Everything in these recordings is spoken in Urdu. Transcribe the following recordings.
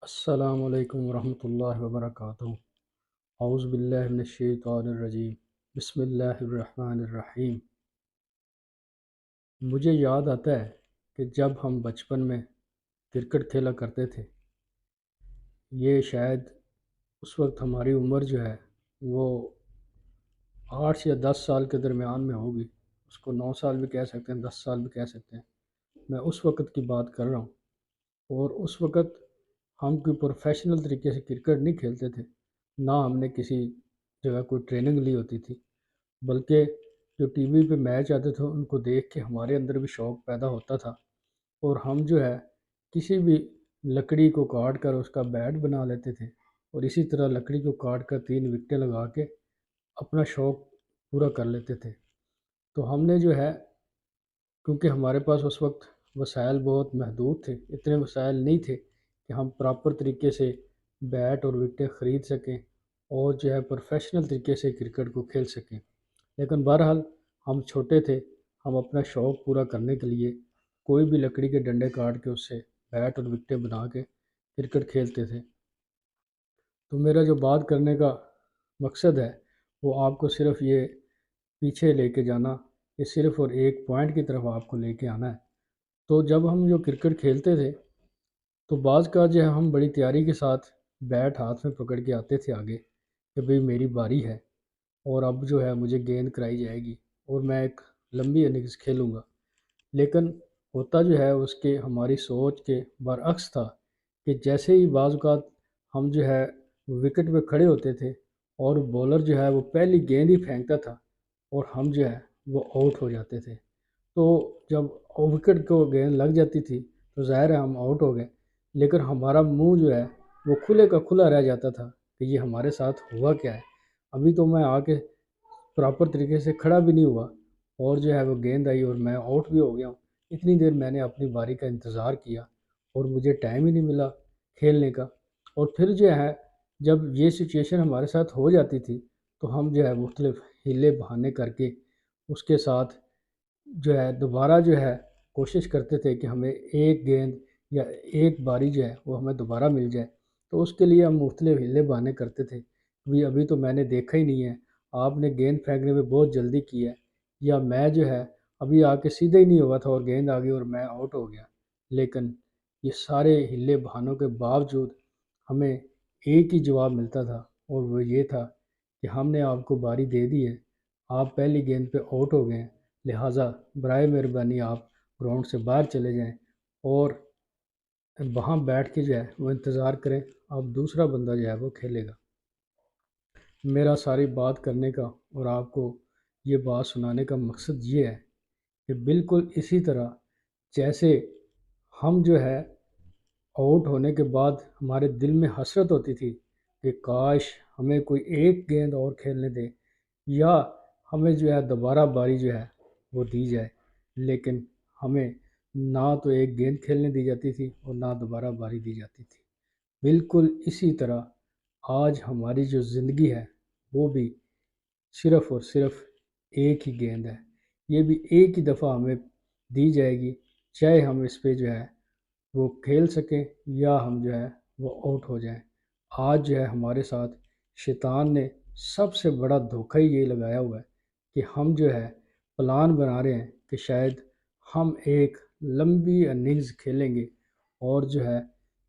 السلام علیکم ورحمۃ اللہ وبرکاتہ۔ اعوذ باللہ من الشیطان الرجیم، بسم اللہ الرحمن الرحیم۔ مجھے یاد آتا ہے کہ جب ہم بچپن میں کرکٹ کھیلا کرتے تھے، یہ شاید اس وقت ہماری عمر جو ہے وہ 8 یا 10 سال کے درمیان میں ہوگی۔ اس کو 9 سال بھی کہہ سکتے ہیں، 10 سال بھی کہہ سکتے ہیں۔ میں اس وقت کی بات کر رہا ہوں، اور اس وقت ہم کوئی پروفیشنل طریقے سے کرکٹ نہیں کھیلتے تھے، نہ ہم نے کسی جگہ کوئی ٹریننگ لی ہوتی تھی، بلکہ جو ٹی وی پہ میچ آتے تھے ان کو دیکھ کے ہمارے اندر بھی شوق پیدا ہوتا تھا، اور ہم جو ہے کسی بھی لکڑی کو کاٹ کر اس کا بیٹ بنا لیتے تھے، اور اسی طرح لکڑی کو کاٹ کر 3 وکٹیں لگا کے اپنا شوق پورا کر لیتے تھے۔ تو ہم نے جو ہے، کیونکہ ہمارے پاس اس وقت وسائل بہت محدود تھے، اتنے وسائل نہیں تھے کہ ہم پراپر طریقے سے بیٹ اور وکٹیں خرید سکیں اور جو ہے پروفیشنل طریقے سے کرکٹ کو کھیل سکیں، لیکن بہرحال ہم چھوٹے تھے، ہم اپنا شوق پورا کرنے کے لیے کوئی بھی لکڑی کے ڈنڈے کاٹ کے اس سے بیٹ اور وکٹیں بنا کے کرکٹ کھیلتے تھے۔ تو میرا جو بات کرنے کا مقصد ہے وہ آپ کو صرف یہ پیچھے لے کے جانا، یہ صرف اور ایک پوائنٹ کی طرف آپ کو لے کے آنا ہے۔ تو جب ہم جو کرکٹ کھیلتے تھے تو بعض کا جو ہے ہم بڑی تیاری کے ساتھ بیٹ ہاتھ میں پکڑ کے آتے تھے آگے کہ بھئی میری باری ہے، اور اب جو ہے مجھے گیند کرائی جائے گی اور میں ایک لمبی اننگز کھیلوں گا۔ لیکن ہوتا جو ہے اس کے ہماری سوچ کے برعکس تھا کہ جیسے ہی بعض اوقات ہم جو ہے وکٹ پہ کھڑے ہوتے تھے اور بولر جو ہے وہ پہلی گیند ہی پھینکتا تھا اور ہم جو ہے وہ آؤٹ ہو جاتے تھے۔ تو جب وکٹ کو گیند لگ جاتی تھی تو ظاہر ہے ہم آؤٹ ہو گئے، لیکن ہمارا منہ جو ہے وہ کھلے کا کھلا رہ جاتا تھا کہ یہ ہمارے ساتھ ہوا کیا ہے۔ ابھی تو میں آ کے پراپر طریقے سے کھڑا بھی نہیں ہوا اور جو ہے وہ گیند آئی اور میں آؤٹ بھی ہو گیا ہوں۔ اتنی دیر میں نے اپنی باری کا انتظار کیا اور مجھے ٹائم ہی نہیں ملا کھیلنے کا۔ اور پھر جو ہے جب یہ سچویشن ہمارے ساتھ ہو جاتی تھی تو ہم جو ہے مختلف ہیلے بہانے کر کے اس کے ساتھ جو ہے دوبارہ جو ہے کوشش کرتے تھے کہ ہمیں ایک گیند یا ایک باری جو ہے وہ ہمیں دوبارہ مل جائے۔ تو اس کے لیے ہم مختلف ہیلے بہانے کرتے تھے، ابھی تو میں نے دیکھا ہی نہیں ہے، آپ نے گیند پھینکنے میں بہت جلدی کی ہے، یا میں جو ہے ابھی آ کے سیدھا ہی نہیں ہوا تھا اور گیند آ گئی اور میں آؤٹ ہو گیا۔ لیکن یہ سارے ہلے بہانوں کے باوجود ہمیں ایک ہی جواب ملتا تھا، اور وہ یہ تھا کہ ہم نے آپ کو باری دے دی ہے، آپ پہلی گیند پہ آؤٹ ہو گئے ہیں، لہٰذا برائے مہربانی آپ گراؤنڈ سے باہر چلے جائیں اور وہاں بیٹھ کے جو ہے وہ انتظار کریں، اب دوسرا بندہ جو ہے وہ کھیلے گا۔ میرا ساری بات کرنے کا اور آپ کو یہ بات سنانے کا مقصد یہ ہے کہ بالکل اسی طرح جیسے ہم جو ہے آؤٹ ہونے کے بعد ہمارے دل میں حسرت ہوتی تھی کہ کاش ہمیں کوئی ایک گیند اور کھیلنے دے، یا ہمیں جو ہے دوبارہ باری جو ہے وہ دی جائے، لیکن ہمیں نہ تو ایک گیند کھیلنے دی جاتی تھی اور نہ دوبارہ باری دی جاتی تھی۔ بالکل اسی طرح آج ہماری جو زندگی ہے وہ بھی صرف اور صرف ایک ہی گیند ہے، یہ بھی ایک ہی دفعہ ہمیں دی جائے گی، چاہے ہم اس پہ جو ہے وہ کھیل سکیں یا ہم جو ہے وہ آؤٹ ہو جائیں۔ آج جو ہے ہمارے ساتھ شیطان نے سب سے بڑا دھوکہ ہی یہ لگایا ہوا ہے کہ ہم جو ہے پلان بنا رہے ہیں کہ شاید ہم ایک لمبی اننگز کھیلیں گے، اور جو ہے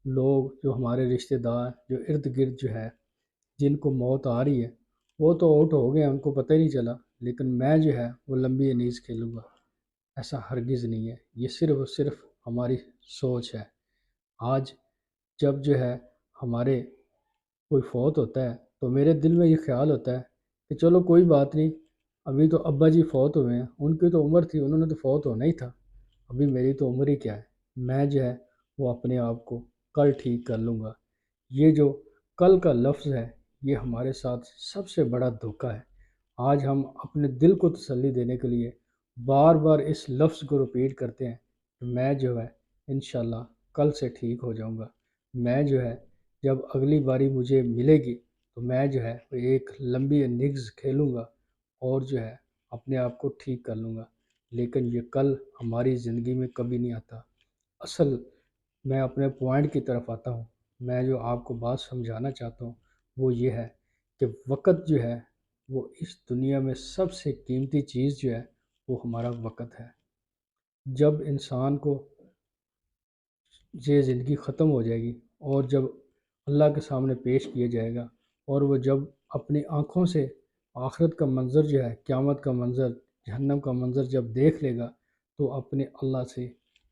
لوگ جو ہمارے رشتہ دار جو ارد گرد جو ہے جن کو موت آ رہی ہے وہ تو آؤٹ ہو گئے ہیں، ان کو پتہ ہی نہیں چلا، لیکن میں جو ہے وہ لمبی اننگز کھیلوں گا۔ ایسا ہرگز نہیں ہے، یہ صرف اور صرف ہماری سوچ ہے۔ آج جب جو ہے ہمارے کوئی فوت ہوتا ہے تو میرے دل میں یہ خیال ہوتا ہے کہ چلو کوئی بات نہیں، ابھی تو ابا جی فوت ہوئے ہیں، ان کی تو عمر تھی، انہوں نے تو فوت ہونا ہی تھا، ابھی میری تو عمر ہی کیا ہے، میں جو ہے وہ اپنے آپ کو کل ٹھیک کر لوں گا۔ یہ جو کل کا لفظ ہے یہ ہمارے ساتھ سب سے بڑا دھوکہ ہے۔ آج ہم اپنے دل کو تسلی دینے کے لیے بار بار اس لفظ کو رپیٹ کرتے ہیں کہ میں جو ہے انشاءاللہ کل سے ٹھیک ہو جاؤں گا، میں جو ہے جب اگلی باری مجھے ملے گی تو میں جو ہے وہ ایک لمبی اننگز کھیلوں گا اور جو ہے اپنے آپ کو ٹھیک کر لوں گا۔ لیکن یہ کل ہماری زندگی میں کبھی نہیں آتا۔ اصل میں اپنے پوائنٹ کی طرف آتا ہوں میں جو آپ کو بات سمجھانا چاہتا ہوں وہ یہ ہے کہ وقت جو ہے وہ اس دنیا میں سب سے قیمتی چیز جو ہے وہ ہمارا وقت ہے۔ جب انسان کو یہ زندگی ختم ہو جائے گی اور جب اللہ کے سامنے پیش کیا جائے گا، اور وہ جب اپنی آنکھوں سے آخرت کا منظر جو ہے، قیامت کا منظر، جہنم کا منظر جب دیکھ لے گا تو اپنے اللہ سے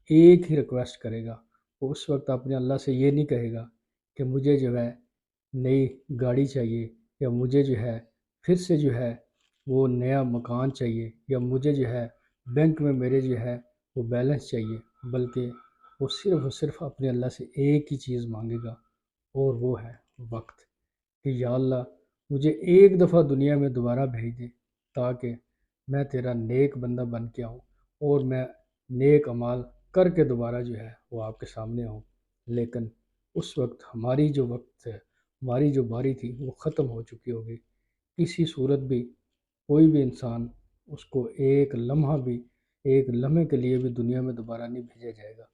ایک ہی ریکویسٹ کرے گا۔ وہ اس وقت اپنے اللہ سے یہ نہیں کہے گا کہ مجھے جو ہے نئی گاڑی چاہیے، یا مجھے جو ہے پھر سے جو ہے وہ نیا مکان چاہیے، یا مجھے جو ہے بینک میں میرے جو ہے وہ بیلنس چاہیے، بلکہ وہ صرف اور صرف اپنے اللہ سے ایک ہی چیز مانگے گا، اور وہ ہے وقت، کہ یا اللہ مجھے ایک دفعہ دنیا میں دوبارہ بھیج دے تاکہ میں تیرا نیک بندہ بن کے آؤں اور میں نیک اعمال کر کے دوبارہ جو ہے وہ آپ کے سامنے آؤں۔ لیکن اس وقت ہماری جو وقت ہے، ہماری جو باری تھی وہ ختم ہو چکی ہوگی۔ کسی صورت بھی کوئی بھی انسان اس کو ایک لمحہ بھی، ایک لمحے کے لیے بھی دنیا میں دوبارہ نہیں بھیجا جائے گا۔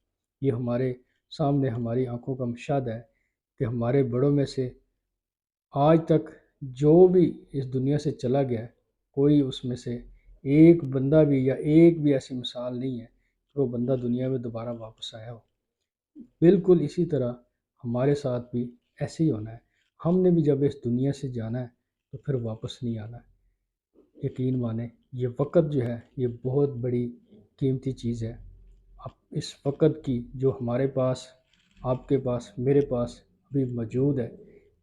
یہ ہمارے سامنے ہماری آنکھوں کا مشاہدہ ہے کہ ہمارے بڑوں میں سے آج تک جو بھی اس دنیا سے چلا گیا ہے، کوئی اس میں سے ایک بندہ بھی یا ایک بھی ایسی مثال نہیں ہے کہ وہ بندہ دنیا میں دوبارہ واپس آیا ہو۔ بالکل اسی طرح ہمارے ساتھ بھی ایسے ہی ہونا ہے۔ ہم نے بھی جب اس دنیا سے جانا ہے تو پھر واپس نہیں آنا ہے۔ یقین مانیں یہ وقت جو ہے یہ بہت بڑی قیمتی چیز ہے۔ اب اس وقت کی جو ہمارے پاس، آپ کے پاس، میرے پاس ابھی موجود ہے،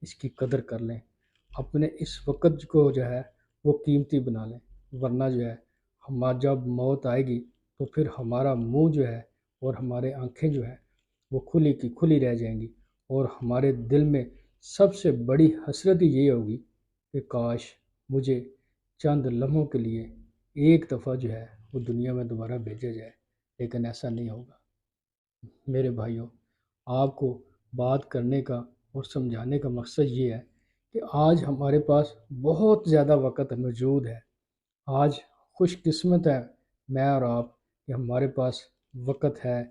اس کی قدر کر لیں۔ اپنے اس وقت کو جو ہے وہ قیمتی بنا لیں، ورنہ جو ہے ہمارا جب موت آئے گی تو پھر ہمارا منہ جو ہے اور ہمارے آنکھیں جو ہے وہ کھلی کی کھلی رہ جائیں گی، اور ہمارے دل میں سب سے بڑی حسرت یہ ہوگی کہ کاش مجھے چند لمحوں کے لیے ایک دفعہ جو ہے وہ دنیا میں دوبارہ بھیجا جائے، لیکن ایسا نہیں ہوگا۔ میرے بھائیوں، آپ کو بات کرنے کا اور سمجھانے کا مقصد یہ ہے کہ آج ہمارے پاس بہت زیادہ وقت موجود ہے۔ آج خوش قسمت ہے میں اور آپ کہ ہمارے پاس وقت ہے۔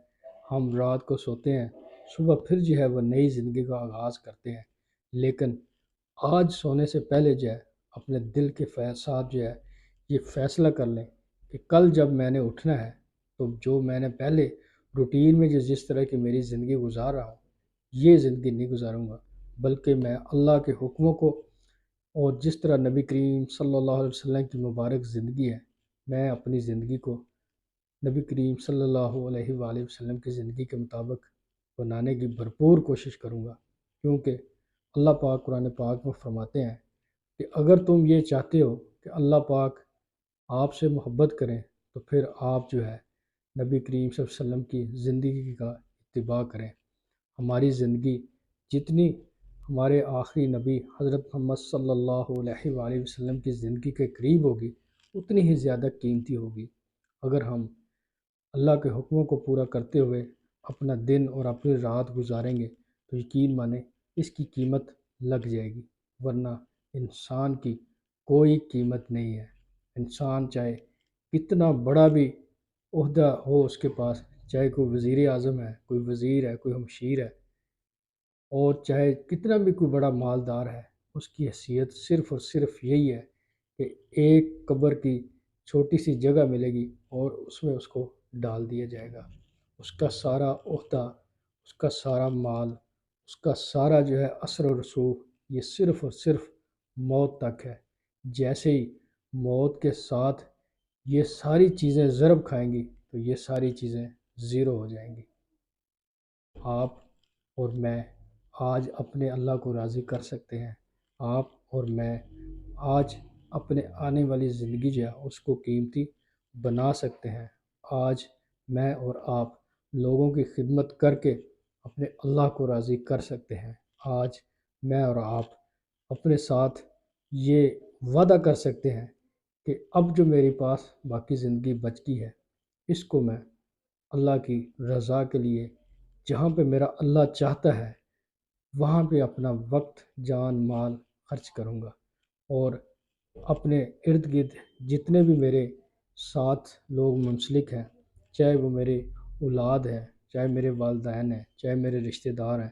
ہم رات کو سوتے ہیں، صبح پھر جو ہے وہ نئی زندگی کا آغاز کرتے ہیں، لیکن آج سونے سے پہلے جو ہے اپنے دل کے ساتھ جو ہے یہ فیصلہ کر لیں کہ کل جب میں نے اٹھنا ہے تو جو میں نے پہلے روٹین میں جس طرح کی میری زندگی گزار رہا ہوں، یہ زندگی نہیں گزاروں گا، بلکہ میں اللہ کے حکموں کو، اور جس طرح نبی کریم صلی اللہ علیہ وسلم کی مبارک زندگی ہے، میں اپنی زندگی کو نبی کریم صلی اللہ علیہ وآلہ وسلم کی زندگی کے مطابق بنانے کی بھرپور کوشش کروں گا، کیونکہ اللہ پاک قرآن پاک میں فرماتے ہیں کہ اگر تم یہ چاہتے ہو کہ اللہ پاک آپ سے محبت کریں تو پھر آپ جو ہے نبی کریم صلی اللہ علیہ وسلم کی زندگی کا اتباع کریں۔ ہماری زندگی جتنی ہمارے آخری نبی حضرت محمد صلی اللہ علیہ وآلہ وسلم کی زندگی کے قریب ہوگی، اتنی ہی زیادہ قیمتی ہوگی۔ اگر ہم اللہ کے حکموں کو پورا کرتے ہوئے اپنا دن اور اپنی رات گزاریں گے تو یقین مانیں اس کی قیمت لگ جائے گی، ورنہ انسان کی کوئی قیمت نہیں ہے۔ انسان چاہے کتنا بڑا بھی عہدہ ہو اس کے پاس، چاہے کوئی وزیر اعظم ہے، کوئی وزیر ہے، کوئی مشیر ہے، اور چاہے کتنا بھی کوئی بڑا مالدار ہے، اس کی حیثیت صرف اور صرف یہی ہے کہ ایک قبر کی چھوٹی سی جگہ ملے گی اور اس میں اس کو ڈال دیا جائے گا۔ اس کا سارا عہدہ، اس کا سارا مال، اس کا سارا جو ہے اثر و رسوخ یہ صرف اور صرف موت تک ہے۔ جیسے ہی موت کے ساتھ یہ ساری چیزیں ضرب کھائیں گی تو یہ ساری چیزیں زیرو ہو جائیں گی۔ آپ اور میں آج اپنے اللہ کو راضی کر سکتے ہیں۔ آپ اور میں آج اپنے آنے والی زندگی جو ہے اس کو قیمتی بنا سکتے ہیں۔ آج میں اور آپ لوگوں کی خدمت کر کے اپنے اللہ کو راضی کر سکتے ہیں۔ آج میں اور آپ اپنے ساتھ یہ وعدہ کر سکتے ہیں کہ اب جو میرے پاس باقی زندگی بچ گئی ہے، اس کو میں اللہ کی رضا کے لیے، جہاں پہ میرا اللہ چاہتا ہے وہاں پہ اپنا وقت، جان، مال خرچ کروں گا، اور اپنے ارد گرد جتنے بھی میرے ساتھ لوگ منسلک ہیں، چاہے وہ میرے اولاد ہیں، چاہے میرے والدین ہیں، چاہے میرے رشتہ دار ہیں،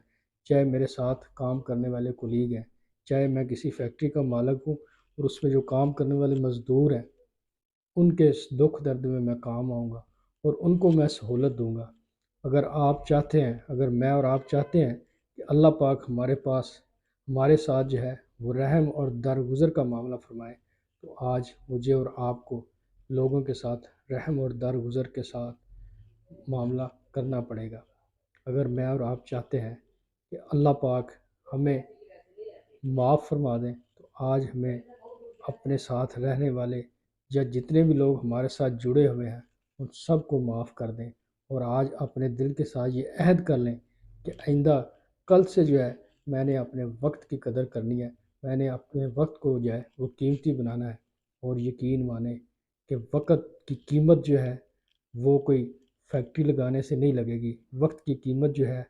چاہے میرے ساتھ کام کرنے والے کولیگ ہیں، چاہے میں کسی فیکٹری کا مالک ہوں اور اس میں جو کام کرنے والے مزدور ہیں، ان کے دکھ درد میں کام آؤں گا اور ان کو میں سہولت دوں گا۔ اگر آپ چاہتے ہیں، اگر میں اور آپ چاہتے ہیں کہ اللہ پاک ہمارے ساتھ جو ہے وہ رحم اور درگزر کا معاملہ فرمائے، تو آج مجھے اور آپ کو لوگوں کے ساتھ رحم اور درگزر کے ساتھ معاملہ کرنا پڑے گا۔ اگر میں اور آپ چاہتے ہیں کہ اللہ پاک ہمیں معاف فرما دیں، تو آج ہمیں اپنے ساتھ رہنے والے یا جتنے بھی لوگ ہمارے ساتھ جڑے ہوئے ہیں ان سب کو معاف کر دیں، اور آج اپنے دل کے ساتھ یہ عہد کر لیں کہ آئندہ کل سے جو ہے میں نے اپنے وقت کی قدر کرنی ہے، میں نے اپنے وقت کو جو ہے وہ قیمتی بنانا ہے، اور یقین مانیں کہ وقت کی قیمت جو ہے وہ کوئی فیکٹری لگانے سے نہیں لگے گی، وقت کی قیمت جو ہے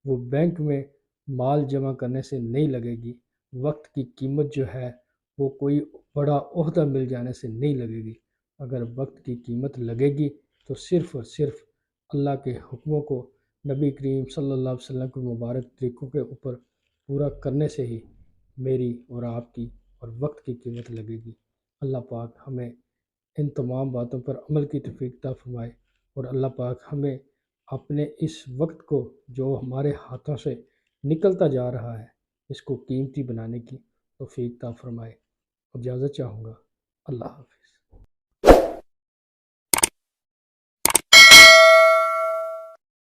وہ بینک میں مال جمع کرنے سے نہیں لگے گی، وقت کی قیمت جو ہے وہ کوئی بڑا عہدہ مل جانے سے نہیں لگے گی۔ اگر وقت کی قیمت لگے گی تو صرف اور صرف اللہ کے حکموں کو، نبی کریم صلی اللہ علیہ وسلم کے مبارک طریقوں کے اوپر پورا کرنے سے ہی میری اور آپ کی اور وقت کی قیمت لگے گی۔ اللہ پاک ہمیں ان تمام باتوں پر عمل کی توفیق عطا فرمائے، اور اللہ پاک ہمیں اپنے اس وقت کو جو ہمارے ہاتھوں سے نکلتا جا رہا ہے اس کو قیمتی بنانے کی توفیق عطا فرمائے۔ اجازت چاہوں گا۔ اللہ حافظ۔